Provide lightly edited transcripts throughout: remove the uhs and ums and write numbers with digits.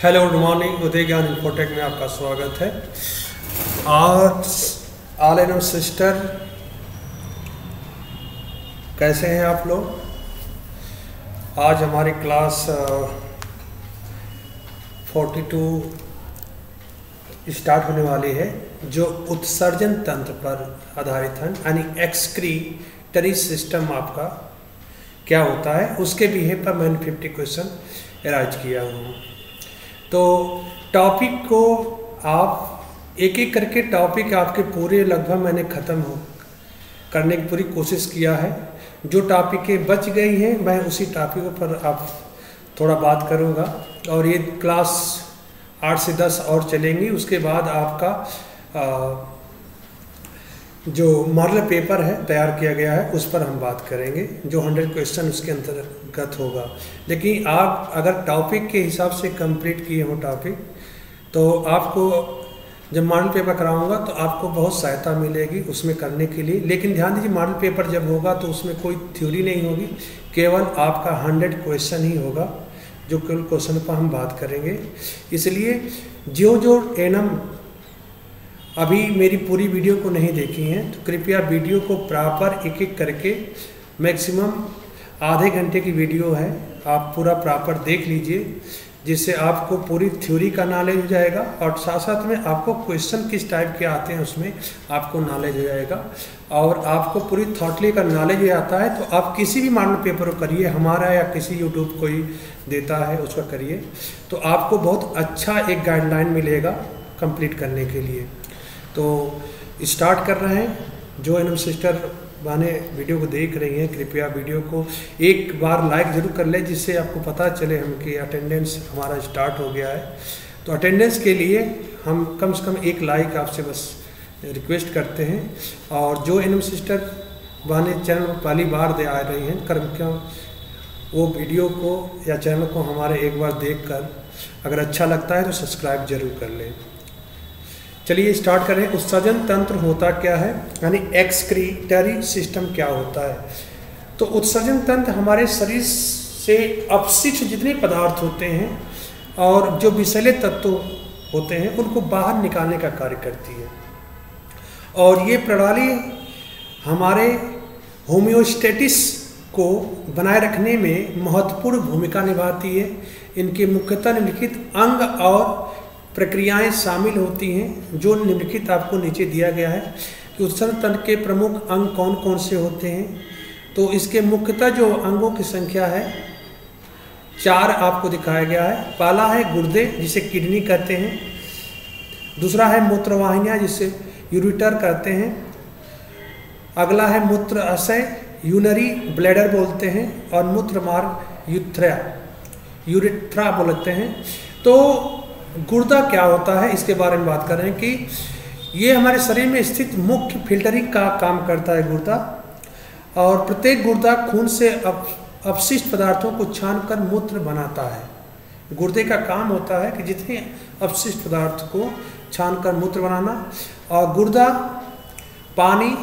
Hello good morning, उदय ज्ञान infotech में आपका स्वागत है। आज ऑल एंड सिस्टर, कैसे हैं आप लोग? आज हमारी क्लास 42 स्टार्ट होने वाली है, जो उत्सर्जन तंत्र पर आधारित है, यानी एक्सक्रीटरी सिस्टम आपका क्या होता है उसके बिहेव पर मैंने 50 क्वेश्चन अरेंज किया हूँ। तो टॉपिक को आप एक एक करके टॉपिक आपके पूरे लगभग मैंने ख़त्म करने की पूरी कोशिश किया है। जो टॉपिकें बच गई हैं मैं उसी टॉपिक पर आप थोड़ा बात करूँगा, और ये क्लास 8 से 10 और चलेंगी। उसके बाद आपका जो मॉडल पेपर है तैयार किया गया है उस पर हम बात करेंगे, जो 100 क्वेश्चन उसके अंतर्गत होगा। लेकिन आप अगर टॉपिक के हिसाब से कंप्लीट किए हो टॉपिक, तो आपको जब मॉडल पेपर कराऊंगा तो आपको बहुत सहायता मिलेगी उसमें करने के लिए। लेकिन ध्यान दीजिए, मॉडल पेपर जब होगा तो उसमें कोई थ्योरी नहीं होगी, केवल आपका 100 क्वेश्चन ही होगा, जो केवल क्वेश्चन पर हम बात करेंगे। इसलिए जो एनम अभी मेरी पूरी वीडियो को नहीं देखी हैं तो कृपया वीडियो को प्रॉपर एक एक करके, मैक्सिमम आधे घंटे की वीडियो है, आप पूरा प्रॉपर देख लीजिए, जिससे आपको पूरी थ्योरी का नॉलेज हो जाएगा और साथ साथ में आपको क्वेश्चन किस टाइप के आते हैं उसमें आपको नॉलेज हो जाएगा, और आपको पूरी थॉटली का नॉलेज हो जाता है। तो आप किसी भी मॉडल पेपर को करिए, हमारा या किसी यूट्यूब कोई देता है उसका करिए, तो आपको बहुत अच्छा एक गाइडलाइन मिलेगा कंप्लीट करने के लिए। तो स्टार्ट कर रहे हैं। जो एनम सिस्टर माने वीडियो को देख रही हैं, कृपया वीडियो को एक बार लाइक जरूर कर लें, जिससे आपको पता चले हम कि अटेंडेंस हमारा स्टार्ट हो गया है। तो अटेंडेंस के लिए हम कम से कम एक लाइक आपसे बस रिक्वेस्ट करते हैं। और जो एनम सिस्टर माने चैनल पर पहली बार दे आ रही हैं, कृपया वो वीडियो को या चैनल को हमारे एक बार देख कर अगर अच्छा लगता है तो सब्सक्राइब जरूर कर लें। चलिए स्टार्ट करें। उत्सर्जन तंत्र होता क्या है, यानी एक्सक्रीटरी सिस्टम क्या होता है? तो उत्सर्जन तंत्र हमारे शरीर से अपशिष्ट जितने पदार्थ होते हैं और जो विषैले तत्व होते हैं उनको बाहर निकालने का कार्य करती है, और ये प्रणाली हमारे होम्योस्टेटिस को बनाए रखने में महत्वपूर्ण भूमिका निभाती है। इनके मुख्यतः निम्नलिखित अंग और प्रक्रियाएं शामिल होती हैं, जो निम्नलिखित आपको नीचे दिया गया है कि उत्सर्जन तंत्र के प्रमुख अंग कौन कौन से होते हैं। तो इसके मुख्यतः जो अंगों की संख्या है 4 आपको दिखाया गया है। पहला है गुर्दे, जिसे किडनी कहते हैं। दूसरा है मूत्रवाहिनियाँ, जिसे यूरेटर कहते हैं। अगला है मूत्राशय, यूनरी ब्लैडर बोलते हैं, और मूत्र मार्ग यूरेथ्रा बोलते हैं। तो गुर्दा क्या होता है इसके बारे में बात कर रहे हैं कि ये हमारे शरीर में स्थित मुख्य फिल्टरिंग का काम करता है गुर्दा, और प्रत्येक गुर्दा खून से अपशिष्ट पदार्थों को छानकर मूत्र बनाता है। गुर्दे का काम होता है कि जितने अपशिष्ट पदार्थ को छानकर मूत्र बनाना, और गुर्दा पानी,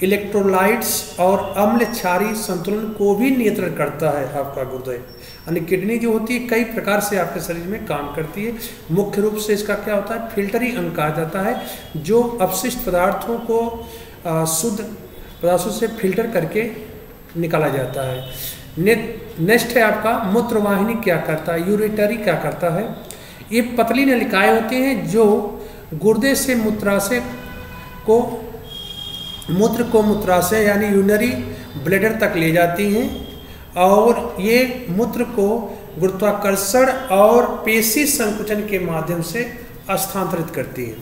इलेक्ट्रोलाइट्स और अम्ल क्षारीय संतुलन को भी नियंत्रण करता है आपका गुर्दा। यानी किडनी जो होती है कई प्रकार से आपके शरीर में काम करती है। मुख्य रूप से इसका क्या होता है, फिल्टरिंग अंग कहा जाता है, जो अपशिष्ट पदार्थों को शुद्ध पदार्थों से फिल्टर करके निकाला जाता है। नेक्स्ट है आपका मूत्रवाहिनी क्या करता है, यूरेटरी क्या करता है। ये पतली नलिकाएं होती हैं जो गुर्दे से मूत्र को मूत्राशय यानी यूनरी ब्लैडर तक ले जाती हैं, और ये मूत्र को गुरुत्वाकर्षण और पेशी संकुचन के माध्यम से स्थानांतरित करती है।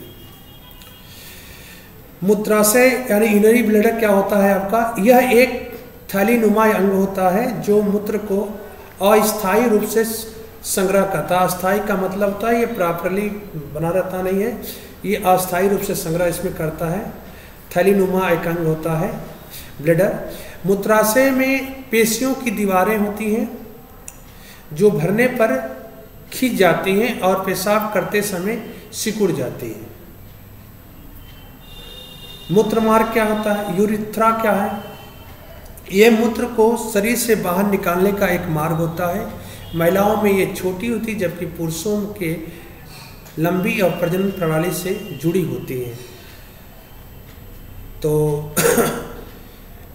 मूत्राशय यानी यूनरी ब्लैडर क्या होता है आपका, यह एक थैलीनुमा अंग होता है जो मूत्र को अस्थायी रूप से संग्रह करता है। अस्थायी का मतलब होता है ये प्रॉपरली बना रहता नहीं है, ये अस्थायी रूप से संग्रह इसमें करता है। थैलीनुमा एक अंग होता है ब्लैडर। मूत्राशय में पेशियों की दीवारें होती हैं जो भरने पर खिंच जाती हैं और पेशाब करते समय सिकुड़ जाती हैं। मूत्र मार्ग क्या होता है, यूरेथ्रा क्या है, यह मूत्र को शरीर से बाहर निकालने का एक मार्ग होता है। महिलाओं में ये छोटी होती है, जबकि पुरुषों के लंबी और प्रजनन प्रणाली से जुड़ी होती हैं। तो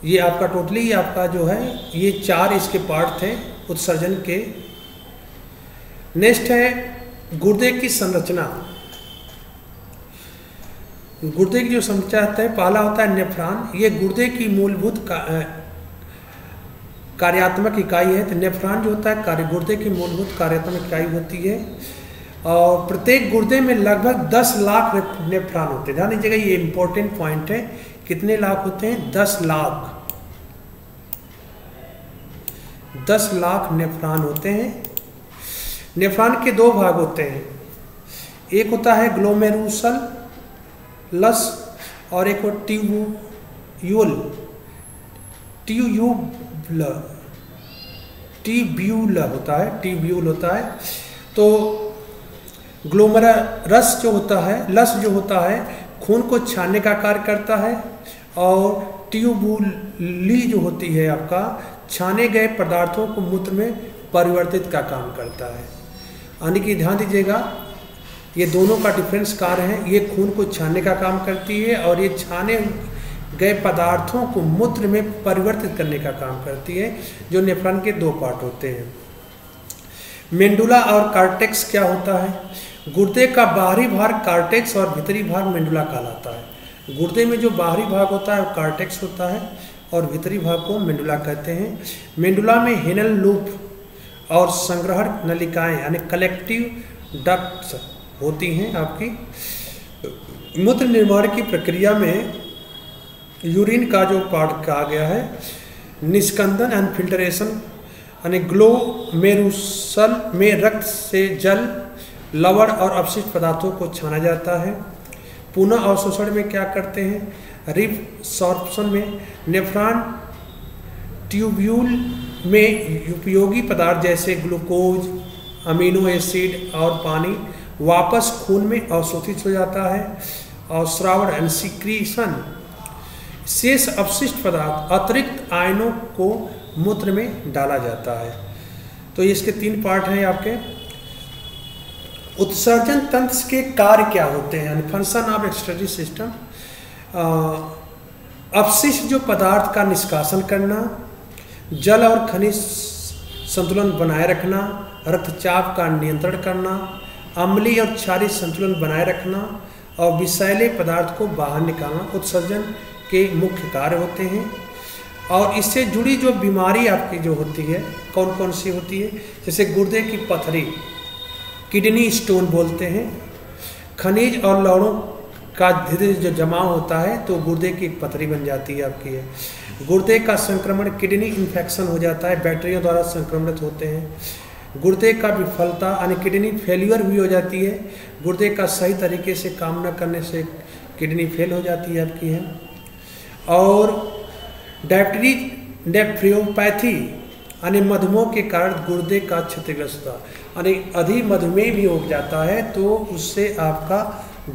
ये आपका टोटली आपका जो है ये 4 इसके पार्ट थे उत्सर्जन के। नेक्स्ट है गुर्दे की संरचना। गुर्दे की जो संरचना है, पहला होता है नेफ्रॉन। ये गुर्दे की मूलभूत कार्यात्मक इकाई है। तो नेफ्रॉन जो होता है गुर्दे की मूलभूत कार्यात्मक इकाई होती है, और प्रत्येक गुर्दे में लगभग 10 लाख नेफ्रॉन होते हैं। ध्यान दीजिएगा, ये इंपॉर्टेंट पॉइंट है। कितने लाख होते हैं? 10 लाख। 10 लाख नेफ्रॉन होते हैं। नेफ्रॉन के 2 भाग होते हैं, एक होता है ग्लोमेरुलस और एक ट्यूब्यूल होता है, ट्यूब्यूल होता है। तो ग्लोमेरुलस जो होता है, लस जो होता है खून को छानने का कार्य करता है, और ट्यूबुली जो होती है आपका छाने गए पदार्थों को मूत्र में परिवर्तित का काम करता है। यानी कि ध्यान दीजिएगा, ये दोनों का डिफरेंस कार्य है। ये खून को छानने का काम करती है और ये छाने गए पदार्थों को मूत्र में परिवर्तित करने का काम करती है, जो नेफ्रॉन के 2 पार्ट होते हैं। मेंडुला और कार्टेक्स क्या होता है? गुर्दे का बाहरी भाग कार्टेक्स और भीतरी भाग मेंडुला कहलाता है। गुर्दे में जो बाहरी भाग होता है वो कार्टेक्स होता है और भीतरी भाग को मेंडुला कहते हैं। मेंडुला में हेनल लूप और संग्रहण नलिकाएं यानी कलेक्टिव डक्ट्स होती हैं आपकी। मूत्र निर्माण की प्रक्रिया में यूरिन का जो पार्ट कहा गया है, निष्कंदन एंड फिल्टरेशन यानी ग्लोमेरुलस में रक्त से जल, लवण और अपशिष्ट पदार्थों को छाना जाता है। पुनः अवशोषण में क्या करते हैं? रिबसॉर्प्शन में नेफ्रॉन ट्यूब्यूल में उपयोगी पदार्थ जैसे ग्लूकोज, अमीनो एसिड और पानी वापस खून में अवशोषित हो जाता है, और श्रावण एंड सिक्रीशन शेष अपशिष्ट पदार्थ अतिरिक्त आयनों को मूत्र में डाला जाता है। तो इसके 3 पार्ट हैं आपके। उत्सर्जन तंत्र के कार्य क्या होते हैं? यानी फंक्शन ऑफ एक्सक्रीटरी सिस्टम। अपशिष्ट जो पदार्थ का निष्कासन करना, जल और खनिज संतुलन बनाए रखना, रक्तचाप का नियंत्रण करना, अम्लीय और क्षारीय संतुलन बनाए रखना, और विषैले पदार्थ को बाहर निकालना उत्सर्जन के मुख्य कार्य होते हैं। और इससे जुड़ी जो बीमारी आपकी जो होती है, कौन कौन सी होती है? जैसे गुर्दे की पथरी, किडनी स्टोन बोलते हैं। खनिज और लवणों का धीरे जो जमाव होता है तो गुर्दे की पथरी बन जाती है आपकी है। गुर्दे का संक्रमण, किडनी इन्फेक्शन हो जाता है, बैक्टीरिया द्वारा संक्रमित होते हैं। गुर्दे का विफलता यानी किडनी फेल्यूर भी हो जाती है। गुर्दे का सही तरीके से काम न करने से किडनी फेल हो जाती है आपकी है। और नेफ्रियोपैथी यानी मधुमेह के कारण गुर्दे का क्षतिग्रस्त, यानी अधिक मधुमेह भी हो जाता है तो उससे आपका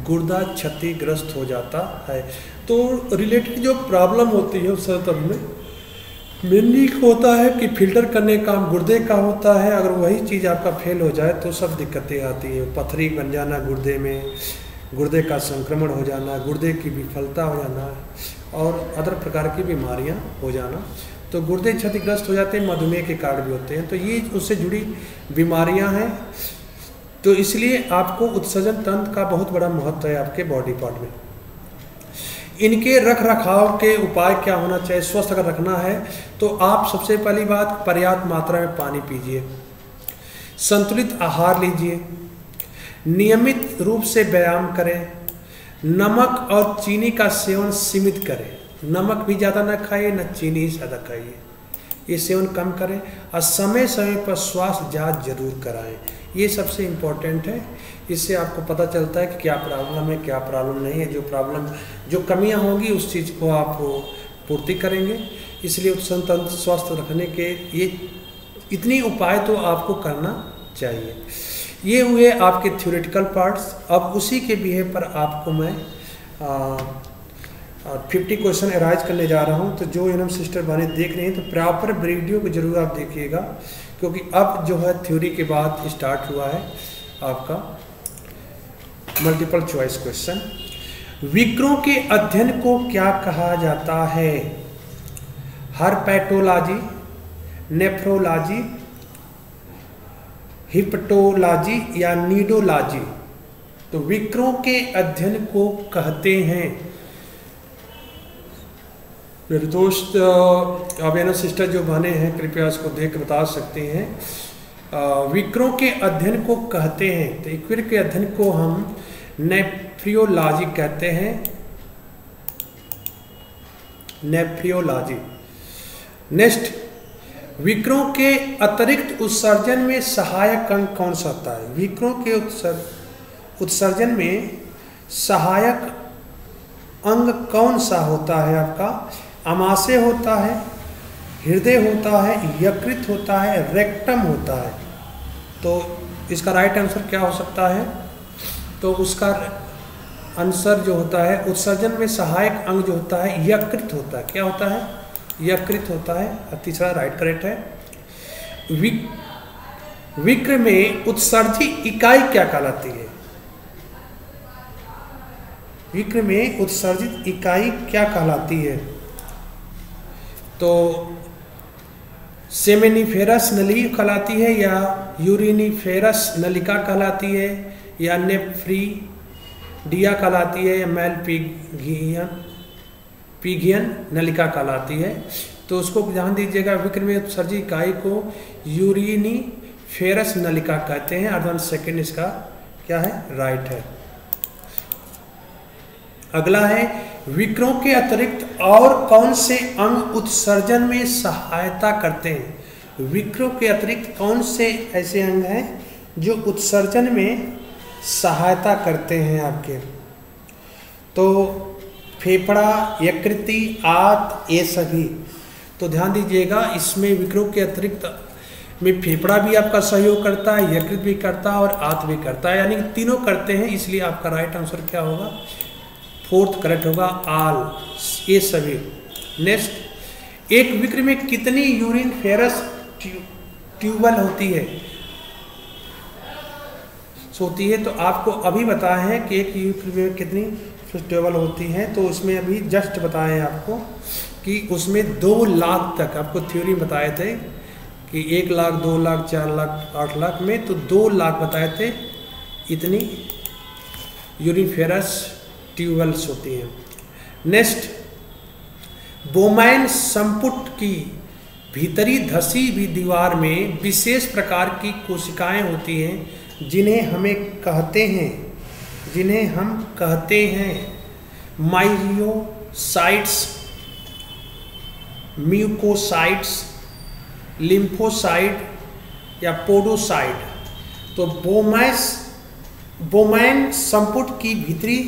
गुर्दा क्षतिग्रस्त हो जाता है। तो रिलेटेड जो प्रॉब्लम होती है उस तंत्र में मेनली होता है कि फिल्टर करने का काम गुर्दे का होता है। अगर वही चीज़ आपका फेल हो जाए तो सब दिक्कतें आती है। पथरी बन जाना गुर्दे में, गुर्दे का संक्रमण हो जाना, गुर्दे की विफलता हो जाना और अदर प्रकार की बीमारियां हो जाना। तो गुर्दे क्षतिग्रस्त हो जाते हैं, मधुमेह के कारण भी होते हैं। तो ये उससे जुड़ी बीमारियां हैं। तो इसलिए आपको उत्सर्जन तंत्र का बहुत बड़ा महत्व है आपके बॉडी पार्ट में। इनके रख रखाव के उपाय क्या होना चाहिए? स्वस्थ अगर रखना है तो आप सबसे पहली बात पर्याप्त मात्रा में पानी पीजिए, संतुलित आहार लीजिए, नियमित रूप से व्यायाम करें, नमक और चीनी का सेवन सीमित करें। नमक भी ज़्यादा ना खाइए, ना चीनी ही ज़्यादा खाइए, ये सेवन कम करें। और समय समय पर स्वास्थ्य जांच जरूर कराएं। ये सबसे इम्पोर्टेंट है। इससे आपको पता चलता है कि क्या प्रॉब्लम है, क्या प्रॉब्लम नहीं है। जो कमियां होंगी उस चीज़ को आप पूर्ति करेंगे। इसलिए उत्सर्जन तंत्र स्वस्थ रखने के ये इतनी उपाय तो आपको करना चाहिए। ये हुए आपके थ्योरेटिकल पार्ट्स। अब उसी के बिहेव पर आपको मैं 50 क्वेश्चन एराइज करने जा रहा हूँ। तो जो एनएम सिस्टर बने देख रहे हैं तो प्रॉपर वीडियो को जरूर आप देखिएगा, क्योंकि अब जो है थ्योरी के बाद स्टार्ट हुआ है आपका मल्टीपल चॉइस क्वेश्चन। विक्रों के अध्ययन को क्या कहा जाता है? हर्पेटोलॉजी, नेफ्रोलॉजी, हिप्टोलॉजी या नीडोलॉजी? तो विक्रों के अध्ययन को कहते हैं, मेरे दोस्त अवेनो सिस्टर जो बने हैं कृपया इसको देख बता सकते हैं। विक्रों के अध्ययन को कहते हैं, तो विक्र के अध्ययन को हम नेफ्रियोलॉजी कहते हैं, नेफ्रियोलॉजी। नेक्स्ट, विक्रों के अतिरिक्त उत्सर्जन में सहायक अंग कौन सा होता है? विक्रों के उत्सर्जन में सहायक अंग कौन सा होता है आपका? आमाशय होता है, हृदय होता है, यकृत होता है, रेक्टम होता है। तो इसका राइट आंसर क्या हो सकता है? तो उसका आंसर जो होता है उत्सर्जन में सहायक अंग जो होता है यकृत होता है। क्या होता है? यकृत होता है। तीसरा राइट करेक्ट है। विक्र में उत्सर्जित इकाई क्या कहलाती है? विक्र में उत्सर्जित इकाई क्या कहलाती है? तो सेमेनिफेरस नली कहलाती है, या यूरिनिफेरस नलिका कहलाती है, या नेफ्रीडिया कहलाती है, या मेलपिगियन नलिका कहलाती है। तो उसको ध्यान दीजिएगा, विक्र में उत्सर्जित इकाई को यूरिनिफेरस नलिका कहते हैं। अर्थात सेकंड इसका क्या है? राइट है। अगला है, विक्रों के अतिरिक्त और कौन से अंग उत्सर्जन में सहायता करते हैं? विक्रों के अतिरिक्त कौन से ऐसे अंग हैं जो उत्सर्जन में सहायता करते हैं आपके? तो फेफड़ा, यकृति, आंत, ये सभी। तो ध्यान दीजिएगा, इसमें विक्रों के अतिरिक्त में फेफड़ा भी आपका सहयोग करता है, यकृत भी करता है और आंत भी करता है, यानी कि तीनों करते हैं। इसलिए आपका राइट आंसर क्या होगा? फोर्थ करेक्ट होगा, आल, ये सभी। नेक्स्ट, एक विक्र में कितनी यूरिन फेरस ट्यूबल होती है? होती है तो आपको अभी बताया है कि एक विक्र में कितनी ट्यूबल होती है। तो उसमें अभी जस्ट बताए हैं आपको कि उसमें 2 लाख तक आपको थ्योरी बताए थे कि 1 लाख, 2 लाख, 4 लाख, 8 लाख में, तो 2 लाख बताए थे इतनी यूरिफेरस ट्यूबल्स होती हैं। नेक्स्ट, बोमैन संपुट की भीतरी धसी हुई दीवार में विशेष प्रकार की कोशिकाएं होती हैं जिन्हें हम कहते हैं माइलियोसाइट्स, म्यूकोसाइट्स, लिम्फोसाइट या पोडोसाइट। तो बोमैन संपुट की भीतरी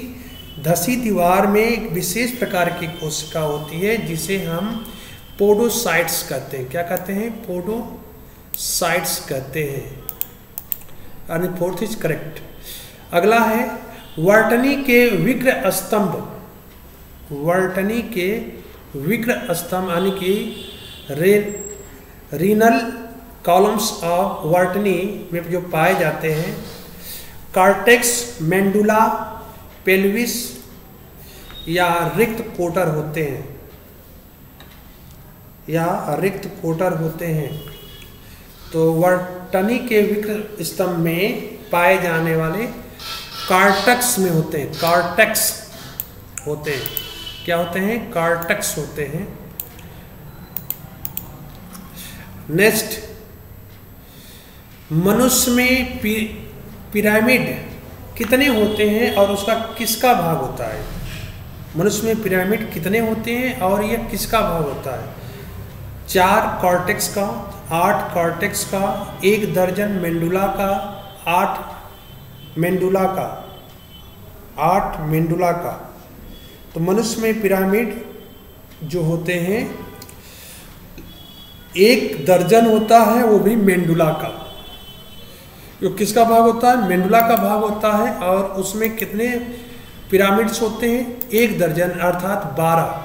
धसी दीवार में एक विशेष प्रकार की कोशिका होती है जिसे हम पोडोसाइट्स कहते हैं। क्या कहते हैं? पोडोसाइट्स कहते हैं। यानी फोर्थ इज करेक्ट। अगला है, वर्टनी के विक्र स्तंभ, वर्टनी के विक्र स्तंभ यानी कि रीनल कॉलम्स ऑफ वर्टनी में जो पाए जाते हैं, कार्टेक्स, मेंडुला, पेल्विस या रिक्त कोटर होते हैं, तो वर्टनी के विक्र स्तंभ में पाए जाने वाले कार्टेक्स में होते हैं, कार्टेक्स होते हैं। क्या होते हैं? कार्टेक्स होते हैं। नेक्स्ट, मनुष्य में पिरामिड कितने होते हैं और उसका किसका भाग होता है? मनुष्य में पिरामिड कितने होते हैं और यह किसका भाग होता है? 4 कॉर्टेक्स का, 8 कॉर्टेक्स का, 1 दर्जन मेंडुला का, 8 मेंडुला का। तो मनुष्य में पिरामिड जो होते हैं 1 दर्जन होता है, वो भी मेंडुला का। जो किसका भाग होता है? मेंडुला का भाग होता है। और उसमें कितने पिरामिड्स होते हैं? 1 दर्जन अर्थात 12।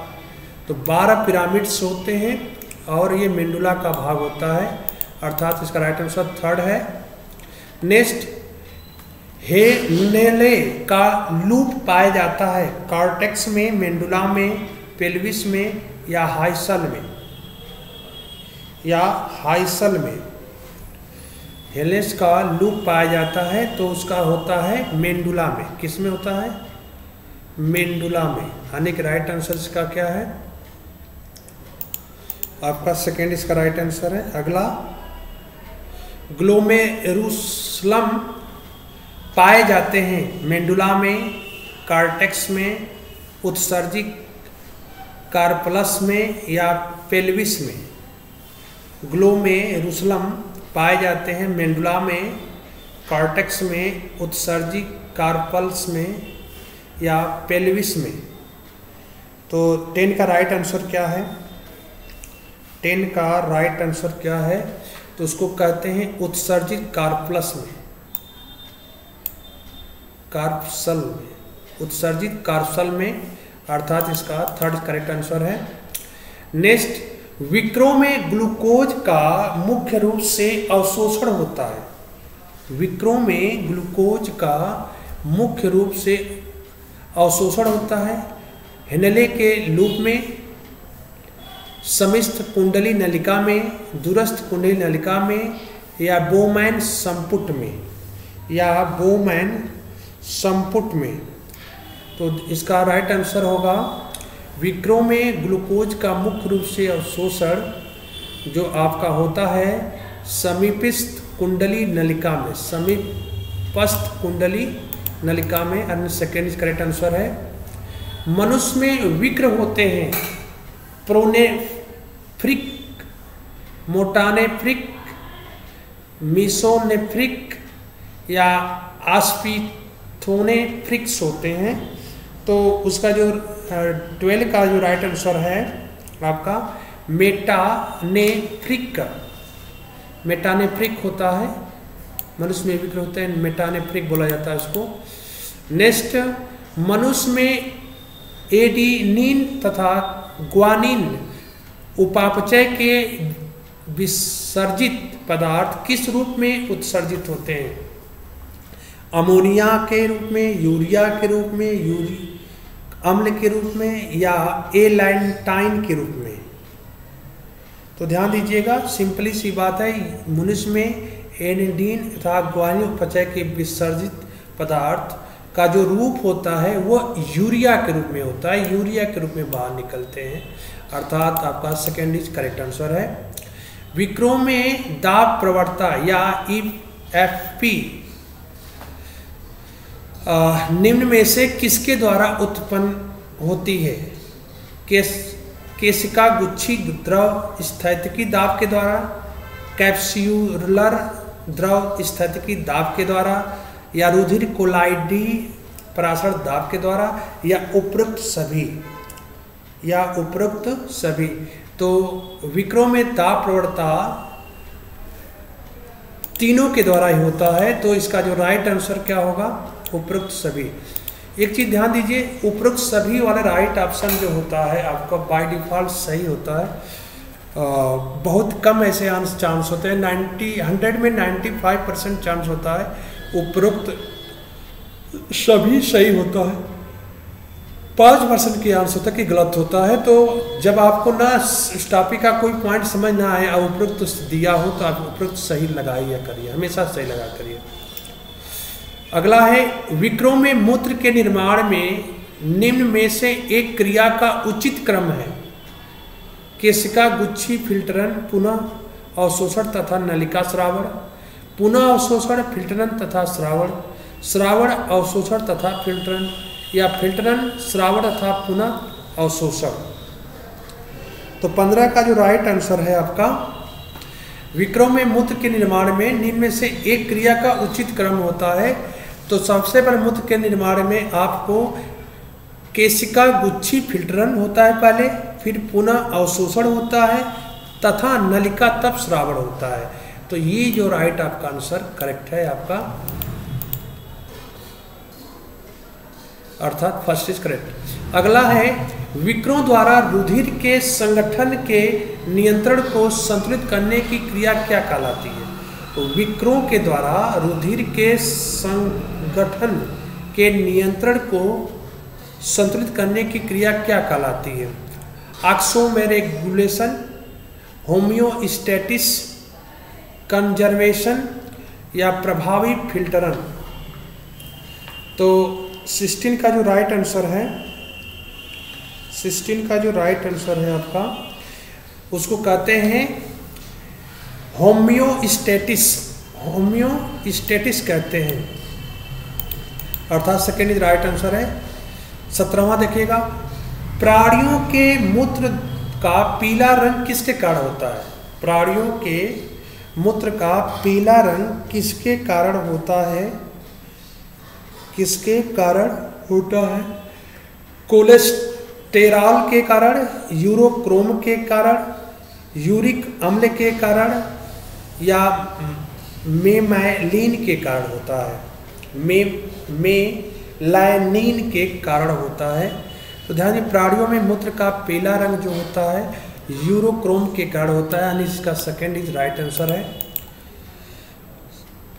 तो 12 पिरामिड्स होते हैं और ये मेंडुला का भाग होता है। अर्थात इसका राइट आंसर थर्ड है। नेक्स्ट, हेनेले का लूप पाया जाता है कॉर्टेक्स में, मेंडुला में, पेल्विस में या हाइसल में, हेलेस का लूप पाया जाता है तो उसका होता है मेंडुला में। किस में होता है? मेंडुला में। यानी कि राइट आंसर इसका क्या है? आपका सेकेंड इसका राइट आंसर है। अगला, ग्लोमेरुलम पाए जाते हैं मेंडुला में, कॉर्टेक्स में, उत्सर्जिक कार्पल्स में या पेल्विस में। ग्लोमेरुलम पाए जाते हैं मेंडुला में, कॉर्टेक्स में, उत्सर्जिक कार्पल्स में या पेल्विस में। तो 10 का राइट आंसर क्या है? 10 का राइट आंसर क्या है? तो उसको कहते हैं उत्सर्जित कार्पल्स में, कार्पसल में, उत्सर्जित कार्पसल में, अर्थात इसका थर्ड करेक्ट आंसर है। नेक्स्ट, विक्रों में ग्लूकोज का मुख्य रूप से अवशोषण होता है। विक्रों में ग्लूकोज का मुख्य रूप से अवशोषण होता है हेनेले के लूप में, समिष्ट कुंडली नलिका में, दूरस्थ कुंडली नलिका में या बोमैन संपुट में, में। तो इसका राइट आंसर होगा विक्रों में ग्लूकोज का मुख्य रूप से अवशोषण जो आपका होता है समीपस्थ कुंडली नलिका में, समीपस्थ कुंडली नलिका में। अन्य सेकेंड करेक्ट आंसर है। मनुष्य में विक्र होते हैं प्रोनेफ्रिक, मोटानेफ्रिक, मीसोनेफ्रिक या आस्पिथोनेफ्रिक्स होते हैं। तो उसका जो 12 का जो राइट आंसर है आपका मेटानेफ्रिक होता है। मनुष्य में विक्र होते हैं, मेटानेफ्रिक बोला जाता है उसको। नेक्स्ट, मनुष्य में एडिनिन तथा ग्वानिन उपापचय के विसर्जित पदार्थ किस रूप में उत्सर्जित होते हैं? अमोनिया के रूप में, यूरिया के रूप में, यूरिक अम्ल के रूप में या एलाइनटाइन के रूप में? तो ध्यान दीजिएगा, सिंपली सी बात है, मनुष्य में एनिडीन तथा ग्वानिन उपापचय के विसर्जित पदार्थ का जो रूप होता है वो यूरिया के रूप में होता है, यूरिया के रूप में बाहर निकलते हैं, अर्थात आपका सेकेंड इज करेक्ट आंसर है। विक्रों में दाब प्रवणता या EFP निम्न में से किसके द्वारा उत्पन्न होती है? केशिका गुच्छी द्रव स्थैतिकी दाब के द्वारा, कैप्स्यूलर द्रव स्थैतिकी दाब के द्वारा या रुधिर कोलाइडी पराशर दाब के द्वारा या उपरोक्त सभी। तो विक्रों में दाब प्रवणता तीनों के द्वारा ही होता है। तो इसका जो राइट आंसर क्या होगा? उपरोक्त सभी। एक चीज ध्यान दीजिए, उपरोक्त सभी वाला राइट ऑप्शन जो होता है आपका बाय डिफॉल्ट सही होता है। बहुत कम ऐसे चांस होते हैं, 100 में 95% चांस होता है उपरोक्त सभी सही होता है, 5% की आंसर होता है कि गलत होता है। तो जब आपको ना इस टॉपिक का कोई पॉइंट समझ ना आए और उपरोक्त दिया हो तो आप उपरोक्त सही लगाइए करिए, हमेशा सही लगा करिए। अगला है, विक्रों में मूत्र के निर्माण में निम्न में से एक क्रिया का उचित क्रम है? केशिका गुच्छी फिल्टरन, पुनः अवशोषण तथा नलिका श्रावण, पुनः अवशोषण, फिल्टरन तथा श्रावण, श्रावण अवशोषण तथा फिल्टरन या फिल्टरन श्रावण तथा पुनः अवशोषण। तो 15 का जो राइट आंसर है आपका, विक्रों में मूत्र के निर्माण में निम्न में से एक क्रिया का उचित क्रम होता है। तो सबसे पहले मूत्र के निर्माण में आपको केशिका गुच्छी फिल्टरन होता है पहले, फिर पुनः अवशोषण होता है तथा नलिका तब श्रावण होता है। तो ये जो राइट आपका आंसर करेक्ट है आपका अर्थात फर्स्ट इज करेक्ट। अगला है विक्रों द्वारा रुधिर के संगठन के नियंत्रण को संतुलित करने की क्रिया क्या कहलाती है? तो विक्रों के द्वारा रुधिर के संगठन के नियंत्रण को संतुलित करने की क्रिया क्या कहलाती है? ऑक्सोमेरेगुलेशन, होम्योस्टेटिस, कंजर्वेशन या प्रभावी फिल्टरन। तो सिस्टीन का जो राइट आंसर है, सिस्टीन का जो राइट आंसर है आपका, उसको कहते हैं होम्योस्टेटिस, होम्योस्टेटिस कहते हैं, अर्थात सेकेंड इज राइट आंसर है। 17वां देखिएगा, प्राणियों के मूत्र का पीला रंग किसके कारण होता है? प्राणियों के मूत्र का पीला रंग किसके कारण होता है? किसके कारण होता है? कोलेस्टेरॉल के कारण, यूरोक्रोम के कारण, यूरिक अम्ल के कारण या मेलानिन के कारण होता है? मेलानिन के कारण होता है। तो ध्यान दीजिए, प्राणियों में मूत्र का पीला रंग जो होता है यूरोक्रोम के कारण होता है, यानी इसका सेकेंड इज राइट आंसर है।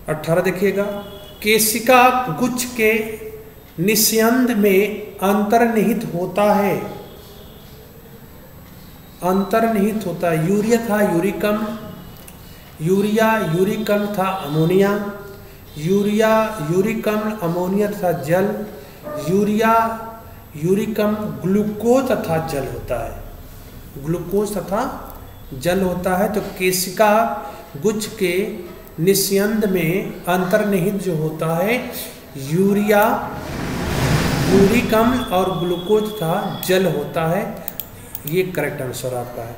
18 देखिएगा, केशिका गुच्छ के निस्यंद में अंतर्निहित होता है, अंतर्निहित होता है। यूरिया था यूरिक अम्ल, यूरिया यूरिक अम्ल था अमोनिया, यूरिया यूरिक अम्ल अमोनिया तथा जल, यूरिया यूरिक अम्ल ग्लूकोज तथा जल होता है, ग्लूकोज तथा जल होता है। तो केशिका गुच्छ के निस्यंद में अंतर्निहित जो होता है यूरिया यूरिक अम्ल और ग्लूकोज तथा जल होता है। ये करेक्ट आंसर आपका है।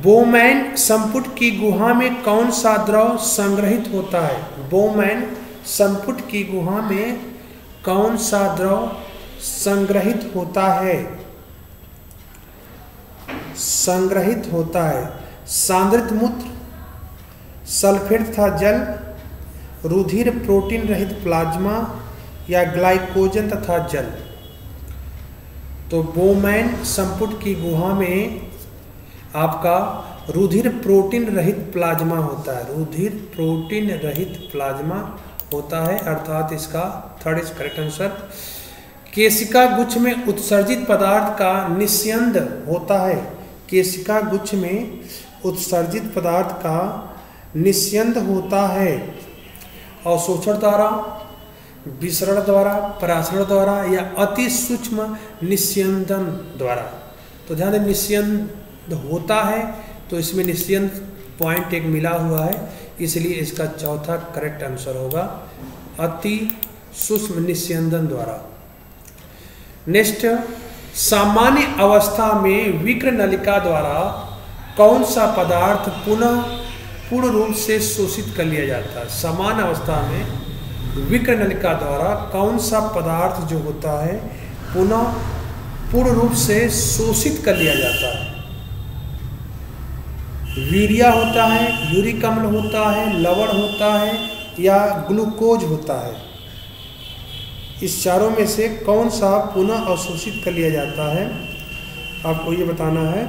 बोमैन संपुट की गुहा में कौन सा द्रव संग्रहित होता है? बोमैन संपुट की गुहा में कौन सा द्रव संग्रहित होता है? संग्रहित होता है सांद्रित मूत्र, सल्फेट तथा जल, रुधिर प्रोटीन रहित प्लाज्मा या ग्लाइकोजन तथा जल। तो बोमैन संपुट की गुहा में आपका रुधिर प्रोटीन रहित प्लाज्मा होता है, रुधिर प्रोटीन रहित प्लाज्मा होता है, अर्थात इसका थर्ड इज करेक्ट आंसर। केशिका गुच्छ में उत्सर्जित पदार्थ का निस्यंद होता है, केशिका गुच्छ में उत्सर्जित पदार्थ का निस्यंद होता है अवशोषण द्वारा, विसरण द्वारा, परासरण द्वारा या अति सूक्ष्म निस्यंदन द्वारा। तो ध्यान दें, निस्यंद होता है तो इसमें निस्यंद पॉइंट एक मिला हुआ है, इसलिए इसका चौथा करेक्ट आंसर होगा अति सूक्ष्म निस्यंदन द्वारा। नेक्स्ट, सामान्य अवस्था में विक्र नलिका द्वारा कौन सा पदार्थ पुनः पूर्ण रूप से शोषित कर लिया जाता है? सामान्य अवस्था में विक्र नलिका द्वारा कौन सा पदार्थ जो होता है पुनः पूर्ण रूप से शोषित कर लिया जाता है? यूरिया होता है, यूरिक अम्ल होता है, लवण होता है या ग्लूकोज होता है? इस चारों में से कौन सा पुनः अवशोषित कर लिया जाता है, आपको ये बताना है।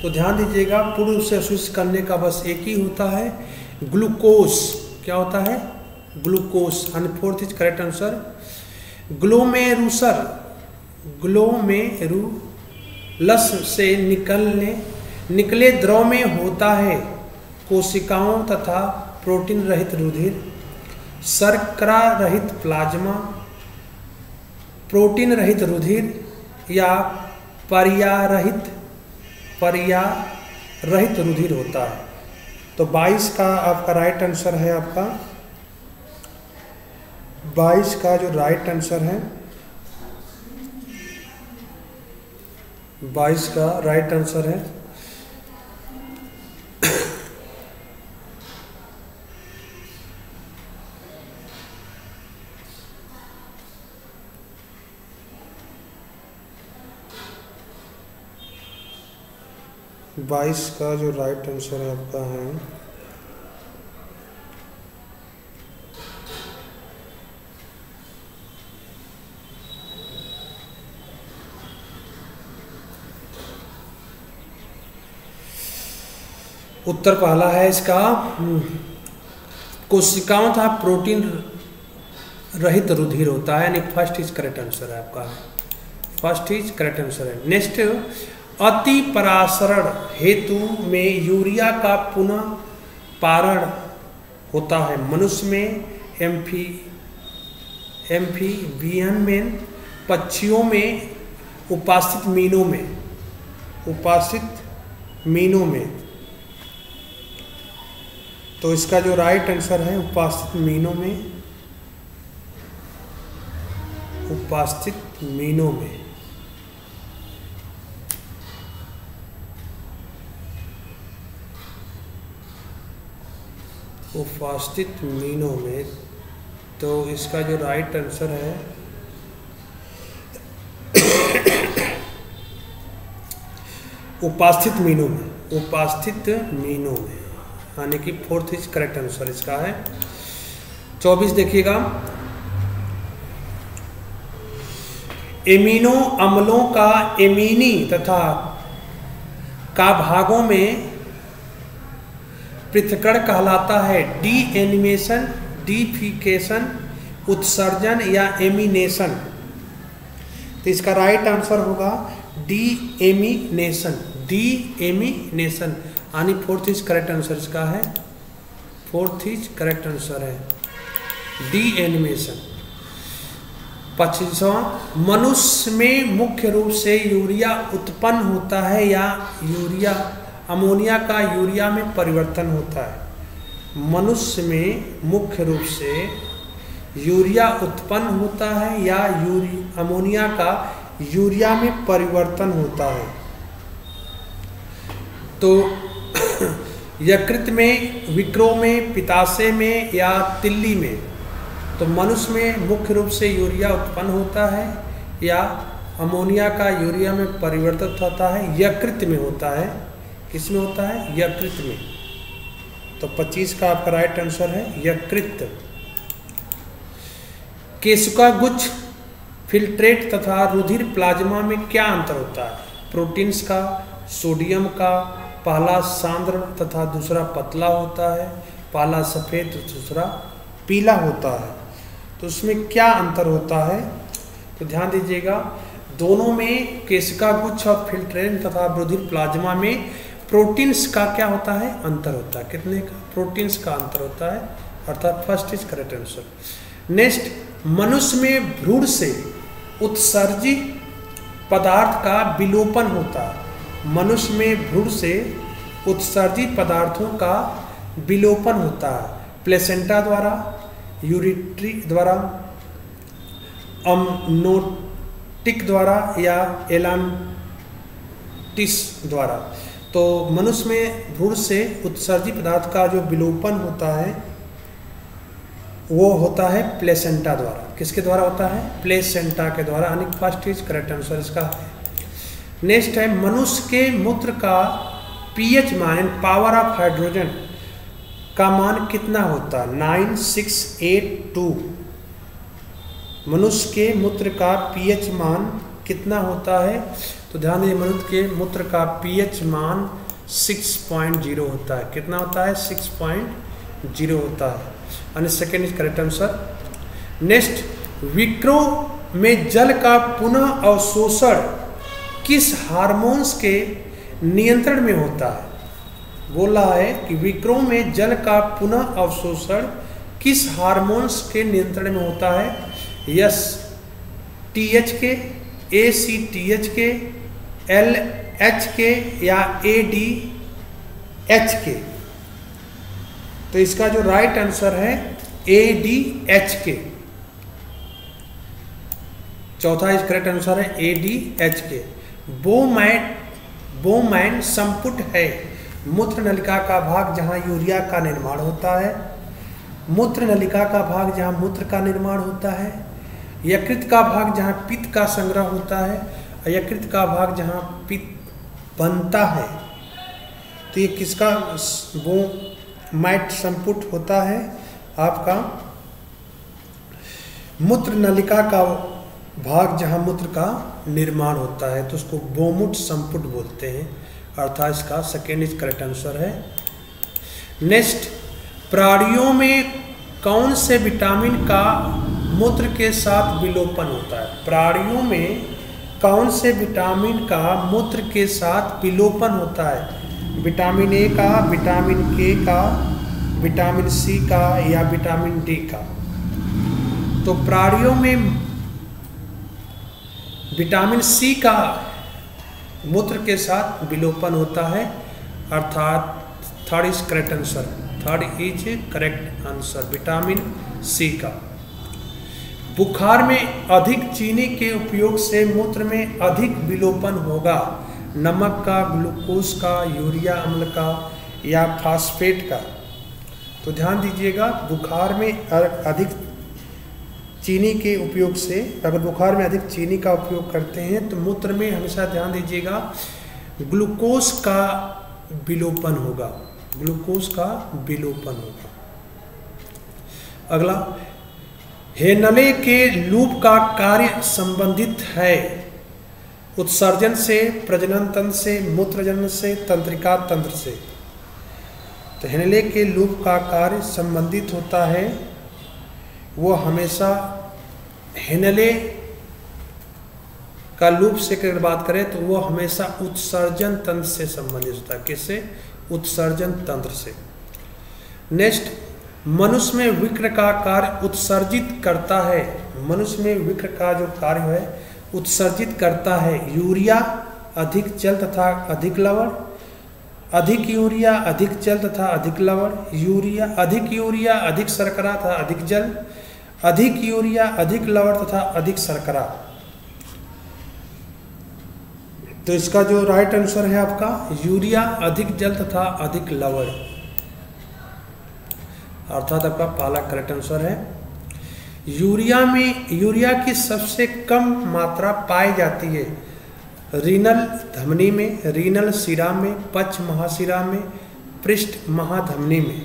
तो ध्यान दीजिएगा, पूर्ण रूप से अवशोषित करने का बस एक ही होता है, ग्लूकोज। क्या होता है? Glucose. And fourth is correct answer. Glomerulus, glomerulus से निकले द्रव में होता है कोशिकाओं तथा प्रोटीन रहित रुधिर, शर्करा रहित प्लाज्मा, प्रोटीन रहित रुधिर या पर्यारहित रुधिर होता है। तो 22 का आपका राइट आंसर है, आपका 22 का जो राइट आंसर है, 22 का राइट आंसर है बाईस का जो राइट आंसर आपका है उत्तर पहला है इसका, कोशिकाओं तथा प्रोटीन रहित रुधिर होता है, यानी फर्स्ट इज करेक्ट आंसर है आपका, फर्स्ट इज करेक्ट आंसर है। नेक्स्ट, अति परासरण हेतु में यूरिया का पुनः पारण होता है मनुष्य में, एम्फीबियन में, पक्षियों में, उपास्थित मीनों में, उपास्थित मीनों में। तो इसका जो राइट आंसर है उपास्थित मीनों में, उपास्थित मीनों में। उपास्थित मीनों में, तो इसका जो राइट आंसर है उपास्थित मीनों में, उपास्थित मीनों में, यानी कि फोर्थ इज करेक्ट आंसर इसका है। 24 देखिएगा, एमिनो अम्लों का एमिनी तथा का भागों में पृथक्करण कहलाता है डी एनिमेशन, डीफिकेशन, उत्सर्जन या एमिनेशन। तो इसका राइट आंसर होगा डी एमिनेशन, डी एमिनेशन, यानी फोर्थ इज करेक्ट आंसर इसका है, फोर्थ इज करेक्ट आंसर है डी एनिमेशन। 25वां, मनुष्य में मुख्य रूप से यूरिया उत्पन्न होता है या यूरिया अमोनिया का यूरिया में परिवर्तन होता है। मनुष्य में मुख्य रूप से यूरिया उत्पन्न होता है या अमोनिया का यूरिया में परिवर्तन होता है। तो यकृत में, विक्रो में, पित्ताशय में या तिल्ली में। तो मनुष्य में मुख्य रूप से यूरिया उत्पन्न होता है या अमोनिया का यूरिया में परिवर्तित होता है, यकृत में होता है। किस में होता है? यकृत में। तो 25 का आपका राइट आंसर है यकृत। केशिका गुच्छ, फिल्ट्रेट तथा रुधिर प्लाज्मा में क्या अंतर होता है? प्रोटीन्स का, सोडियम का, पहला सांद्र तथा दूसरा पतला होता है, पहला सफ़ेद तो दूसरा पीला होता है। तो उसमें क्या अंतर होता है? तो ध्यान दीजिएगा, दोनों में केशिका गुच्छ और फिल्ट्रेट तथा रुधिर प्लाज्मा में प्रोटीन्स का क्या होता है? अंतर होता है। कितने का? प्रोटीन्स का अंतर होता है, अर्थात first is correct answer. Next, मनुष्य में भ्रूण से उत्सर्जित पदार्थ का विलोपन होता है। मनुष्य में भ्रूण से उत्सर्जित पदार्थों का विलोपन होता है प्लेसेंटा द्वारा, यूरिट्री द्वारा, अमनोटिक द्वारा या एलांटिस द्वारा। तो मनुष्य में भ्रूण से उत्सर्जित पदार्थ का जो विलोपन होता है वो होता है प्लेसेंटा द्वारा। किसके द्वारा होता है? प्लेसेंटा के द्वारा, यानी फर्स्ट इज करेक्ट आंसर इसका है। नेक्स्ट है, मनुष्य के मूत्र का पीएच मान, पावर ऑफ हाइड्रोजन का मान कितना होता है? 9682। मनुष्य के मूत्र का पीएच मान कितना होता है? तो ध्यान दीजिए, मनुष्य के मूत्र का पीएच मान 6.0 होता है। कितना होता है? 6.0 होता है, यानी second is correct answer. Next, विक्रो में जल का पुनः अवशोषण किस हार्मोन्स के नियंत्रण में होता है? बोला है कि विक्रो में जल का पुनः अवशोषण किस हार्मोन्स के नियंत्रण में होता है? यस टीएच के, एसीटीएच के, एलएच के या एडीएच के। तो इसका जो राइट आंसर है एडीएच के। चौथा इस करेक्ट आंसर है एडीएच के। बोमैन संपुट है मूत्र नलिका का भाग जहां यूरिया का निर्माण होता है, मूत्र नलिका का भाग जहां मूत्र का निर्माण होता है, यकृत का भाग जहां पित्त का संग्रह होता है, और यकृत का भाग जहां पित्त बनता है। तो ये किसका बोमैन संपुट होता है? आपका मूत्र नलिका का भाग जहां मूत्र का निर्माण होता है, तो उसको बोमुट संपुट बोलते हैं, अर्थात इसका सेकेंड इज करेक्ट आंसर है नेक्स्ट, प्राणियों में कौन से विटामिन का मूत्र के साथ विलोपन होता है? प्राणियों में कौन से विटामिन का मूत्र के साथ विलोपन होता है? विटामिन ए का, विटामिन के का, विटामिन सी का या विटामिन डी का? तो प्राणियों में विटामिन सी का मूत्र के साथ विलोपन होता है, अर्थात third is correct answer. Third is correct answer, vitamin C का। बुखार में अधिक चीनी के उपयोग से मूत्र में अधिक विलोपन होगा, नमक का, ग्लूकोज का, यूरिया अम्ल का या फास्फेट का? तो ध्यान दीजिएगा, बुखार में अधिक चीनी के उपयोग से, अगर बुखार में अधिक चीनी का उपयोग करते हैं तो मूत्र में हमेशा ध्यान दीजिएगा ग्लूकोज का विलोपन होगा, ग्लूकोज का विलोपन होगा। अगला, हेनले के लूप का कार्य संबंधित है उत्सर्जन से, प्रजनन तंत्र से, मूत्रजनन से, तंत्रिका तंत्र से? तो हेनले के लूप का कार्य संबंधित होता है, वो हमेशा हेनले का लूप से अगर बात करें तो वो हमेशा उत्सर्जन तंत्र से संबंधित होता है। किससे? उत्सर्जन तंत्र से। नेक्स्ट, मनुष्य में विक्र का कार्य उत्सर्जित करता है, मनुष्य में विक्र का जो कार्य है उत्सर्जित करता है, यूरिया, अधिक जल तथा अधिक लवण, अधिक यूरिया, अधिक जल तथा अधिक लवण, यूरिया, अधिक यूरिया, अधिक शर्करा तथा अधिक जल, अधिक यूरिया, अधिक लवण तथा अधिक शर्करा? तो इसका जो राइट आंसर है आपका यूरिया, अधिक जल तथा अधिक लवण, अर्थात आपका पहला करेक्ट आंसर है। यूरिया में यूरिया की सबसे कम मात्रा पाई जाती है रीनल धमनी में, रीनल शिरा में, पक्ष महाशिरा में, पृष्ठ महाधमनी में।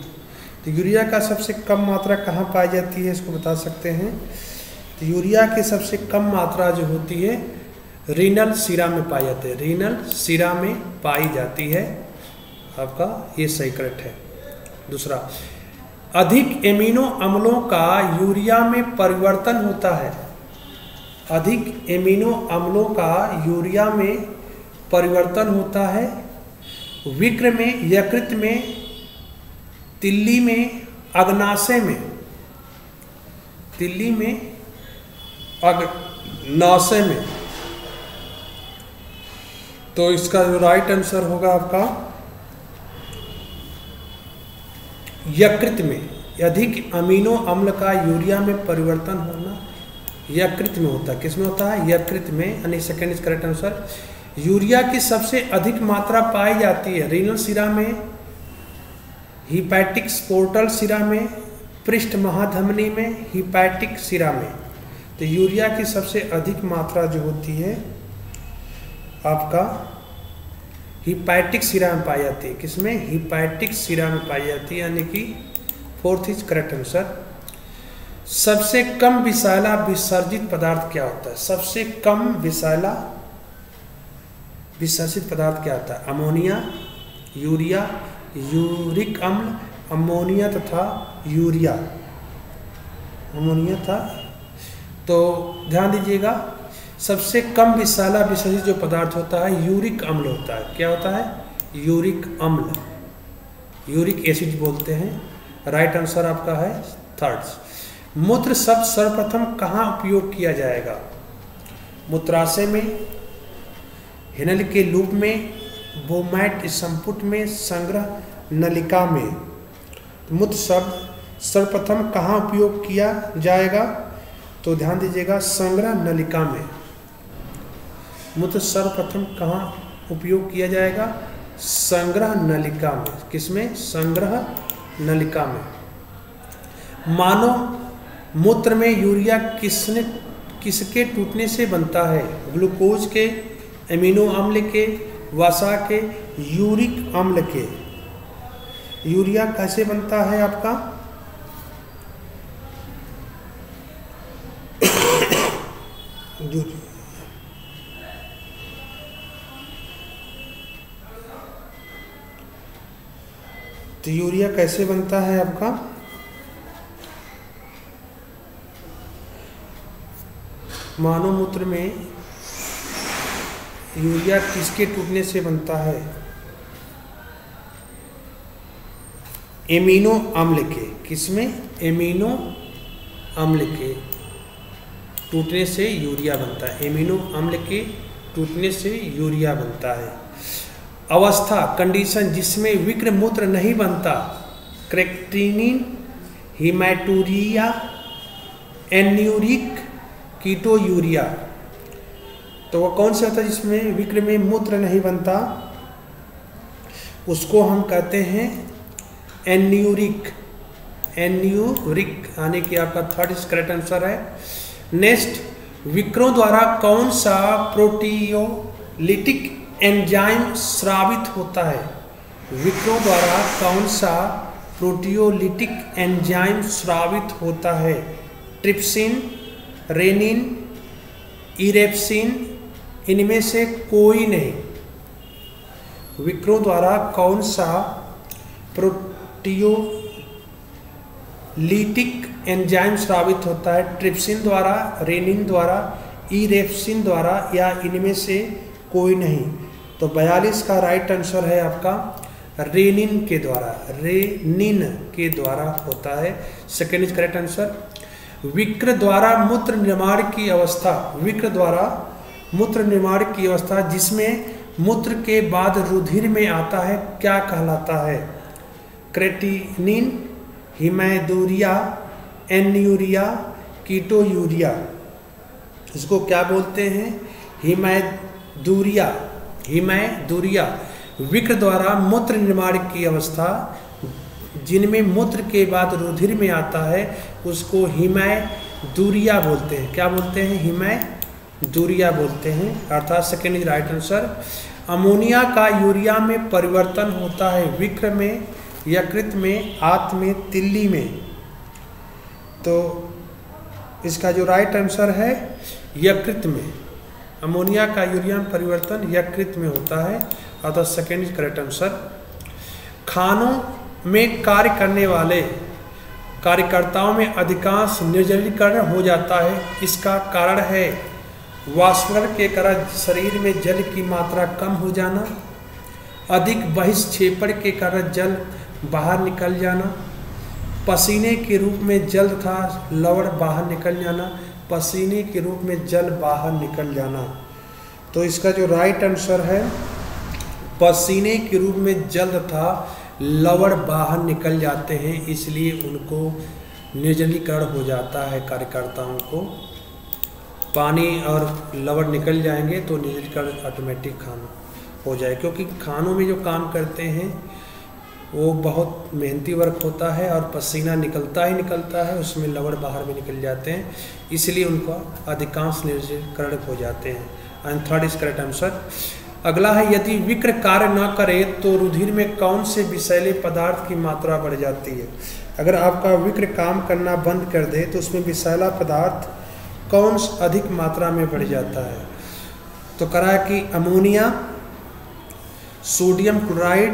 तो यूरिया का सबसे कम मात्रा कहाँ पाई जाती है, इसको बता सकते हैं? तो यूरिया की सबसे कम मात्रा जो होती है रीनल शिरा में पाई जाती है, रीनल शिरा में पाई जाती है। आपका ये सही करेक्ट है। दूसरा, अधिक एमिनो अम्लों का यूरिया में परिवर्तन होता है, अधिक एमिनो अम्लों का यूरिया में परिवर्तन होता है विक्र में, यकृत में, तिल्ली में, अग्नाशय में, तिल्ली में, अग्नाशय में। तो इसका जो राइट आंसर होगा आपका यकृत में। अधिक अमीनो अम्ल का यूरिया में परिवर्तन होना यकृत में होता है। किस में होता है? यकृत में, यानी second is correct answer. Urea की सबसे अधिक मात्रा पाई जाती है रीनल शिरा में, हिपैटिक पोर्टल शिरा में, पृष्ठ महाधमनी में, हिपैटिक शिरा में। तो यूरिया की सबसे अधिक मात्रा जो होती है आपका हिपैटिक शिरा में पाई जाती है। किसमें? हिपैटिक शिरा में पाई जाती है, यानी कि फोर्थ इज करेक्ट आंसर। सबसे कम विषैला विसर्जित पदार्थ क्या होता है? सबसे कम विषैला विसर्जित पदार्थ क्या होता है? अमोनिया, यूरिया, यूरिक अम्ल, अमोनिया तथा यूरिया, अमोनिया था। तो ध्यान दीजिएगा, सबसे कम विषैला विसर्जित जो पदार्थ होता है यूरिक अम्ल होता है। क्या होता है? यूरिक अम्ल, यूरिक एसिड बोलते हैं। राइट आंसर आपका है थर्ड। मूत्र शब्द सर्वप्रथम कहाँ उपयोग किया जाएगा? मूत्राशय में, हेनल के लूप में, बोमैट संपुट में, संग्रह नलिका में। मूत्र शब्द सर्वप्रथम कहाँ उपयोग किया जाएगा? तो ध्यान दीजिएगा, संग्रह नलिका में। मूत्र सर्वप्रथम कहाँ उपयोग किया जाएगा? संग्रह नलिका में। किसमें? संग्रह नलिका में। मानव मूत्र में यूरिया किसके टूटने से बनता है? ग्लूकोज के, एमिनो अम्ल के, वसा के, यूरिक अम्ल के। यूरिया कैसे बनता है आपका? तो यूरिया कैसे बनता है आपका? मानव मूत्र में यूरिया किसके टूटने से बनता है? एमिनो अम्ल के। किसमें? एमिनो अम्ल के टूटने से यूरिया बनता है। एमिनो अम्ल के टूटने से यूरिया बनता है। अवस्था, कंडीशन जिसमें विक्र मूत्र नहीं बनता, क्रेटिनिन, हिमैटूरिया, एन्यूरिक, कीटोयूरिया। तो वह कौन सा होता है जिसमें विक्र में मूत्र नहीं बनता? उसको हम कहते हैं एन्यूरिक। एन्यूरिक यानी कि आपका थर्ड करेक्ट आंसर है। नेक्स्ट, विक्रों द्वारा कौन सा प्रोटियोलिटिक एंजाइम स्रावित होता है? विक्रों द्वारा कौन सा प्रोटियोलिटिक एंजाइम स्रावित होता है? ट्रिप्सिन, रेनिन, इरेप्सिन, इनमें से कोई नहीं। विक्रों द्वारा कौन सा प्रोटियोलिटिक एंजाइम स्रावित होता है? ट्रिप्सिन द्वारा, रेनिन द्वारा, इरेप्सिन द्वारा या इनमें से कोई नहीं। तो 42 का राइट आंसर है आपका रेनिन के द्वारा। रेनिन के द्वारा होता है। Second is correct answer. विक्र द्वारा मूत्र निर्माण की अवस्था, विक्र द्वारा मूत्र निर्माण की अवस्था जिसमें मूत्र के बाद रुधिर में आता है, क्या कहलाता है? Creatinine, haematuria, anuria, ketonuria. इसको क्या बोलते हैं? हिमैटूरिया। हिमैटूरिया। विक्र द्वारा मूत्र निर्माण की अवस्था जिनमें मूत्र के बाद रुधिर में आता है उसको हिमैटूरिया बोलते हैं। क्या बोलते हैं? हिमैटूरिया बोलते हैं। अर्थात second is right answer. Ammonia का यूरिया में परिवर्तन होता है विक्र में, यकृत में, आंत में, तिल्ली में। तो इसका जो राइट आंसर है यकृत में। अमोनिया का यूरिया में परिवर्तन यकृत में होता है। अर्थात सेकेंड इज करेक्ट आंसर। खानों में कार्य करने वाले कार्यकर्ताओं में अधिकांश निर्जलीकरण हो जाता है। इसका कारण है वाष्पीकरण के कारण शरीर में जल की मात्रा कम हो जाना, अधिक बहिष्क्षेपण के कारण जल बाहर निकल जाना, पसीने के रूप में जल तथा लवण बाहर निकल जाना, पसीने के रूप में जल बाहर निकल जाना। तो इसका जो राइट आंसर है पसीने के रूप में जल तथा लवण बाहर निकल जाते हैं, इसलिए उनको निर्जलीकरण हो जाता है। कार्यकर्ताओं को पानी और लवण निकल जाएंगे तो निर्जलीकरण ऑटोमेटिक खाना हो जाए, क्योंकि खानों में जो काम करते हैं वो बहुत मेहनती वर्क होता है और पसीना निकलता ही निकलता है, उसमें लवण बाहर भी निकल जाते हैं, इसलिए उनका अधिकांश निर्जलीकरण हो जाते हैं। And third is correct answer. अगला है, यदि विक्र कार्य न करे तो रुधिर में कौन से विषैले पदार्थ की मात्रा बढ़ जाती है? अगर आपका विक्र काम करना बंद कर दे तो उसमें विषैला पदार्थ कौन अधिक मात्रा में बढ़ जाता है? तो करा कि अमोनिया, सोडियम क्लोराइड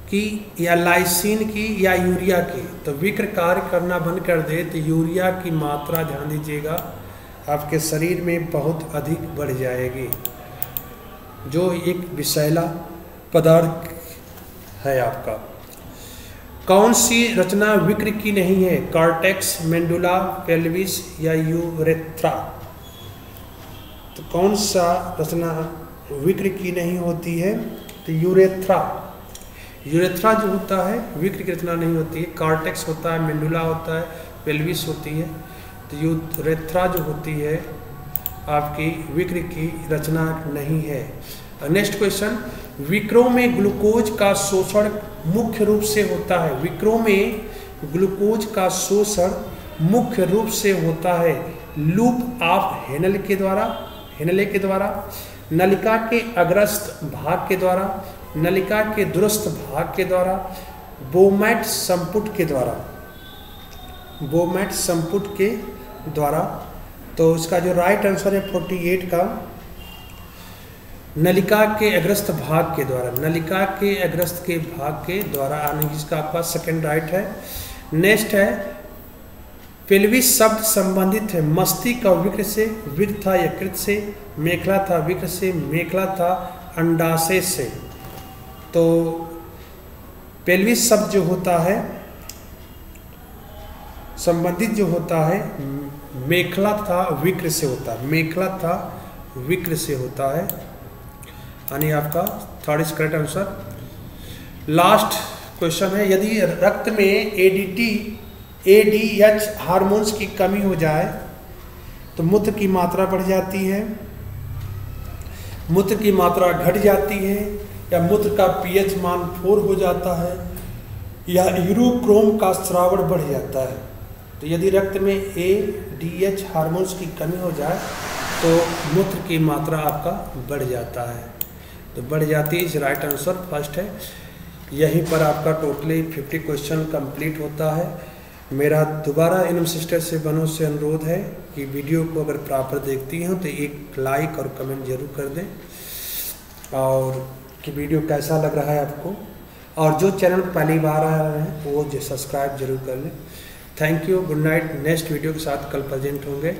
की या लाइसिन की या यूरिया की। तो विक्र कार्य करना बंद कर दे तो यूरिया की मात्रा, ध्यान दीजिएगा, आपके शरीर में बहुत अधिक बढ़ जाएगी, जो एक विषैला पदार्थ है आपका। कौन सी रचना विक्र की नहीं है? कॉर्टेक्स, मेंडुला, पेल्विस या यूरेथ्रा। तो कौन सा रचना विक्र की नहीं होती है? तो यूरेथ्रा। यूरेथ्रा जो होता है विक्र की रचना नहीं होती है। कॉर्टेक्स होता है, मेंडुला होता है, पेल्विस होती है। तो यूरेथ्रा जो होती है आपकी विक्र की रचना नहीं है। नेक्स्ट क्वेश्चन, विक्रों में ग्लूकोज का शोषण मुख्य रूप से होता है। विक्रों में ग्लूकोज का शोषण मुख्य रूप से होता है लूप ऑफ हेनले के द्वारा, नलिका के अग्रस्थ भाग के द्वारा, नलिका के दूरस्थ भाग के द्वारा, बोमैट संपुट के द्वारा, बोमैट संपुट के द्वारा। तो इसका जो राइट आंसर है 48 का नलिका के अग्रस्त भाग के द्वारा, नलिका के अग्रस्त के भाग के द्वारा आने जिसका आपका सेकंड राइट है। नेक्स्ट है पेल्विस शब्द संबंधित है मस्तिष्क और विकृत से, विकृत था यकृत से, मेखला था विकृत से, मेखला था अंडाशय से। तो पेल्विस शब्द जो होता है संबंधित जो होता है मेखला था विकृत से होता है, मेखला था विकृत से होता है, यानी आपका third is correct answer. Last question है यदि रक्त में एडीएच हार्मोन्स की कमी हो जाए तो मूत्र की मात्रा बढ़ जाती है, मूत्र की मात्रा घट जाती है, या मूत्र का पीएच मान 4 हो जाता है, या यूरोक्रोम का स्रावण बढ़ जाता है। तो यदि रक्त में एडीएच हार्मोन्स की कमी हो जाए तो मूत्र की मात्रा आपका बढ़ जाता है, तो बढ़ जाती है, इस राइट आंसर फर्स्ट है। यहीं पर आपका टोटली 50 क्वेश्चन कंप्लीट होता है। मेरा दोबारा इनम सिस्टर से बनों से अनुरोध है कि वीडियो को अगर प्रॉपर देखती हैं तो एक लाइक और कमेंट जरूर कर दें, और कि वीडियो कैसा लग रहा है आपको, और जो चैनल पहली बार आ रहे हैं वो सब्सक्राइब जरूर कर लें। Thank you, good night. Next video के साथ कल प्रेजेंट होंगे।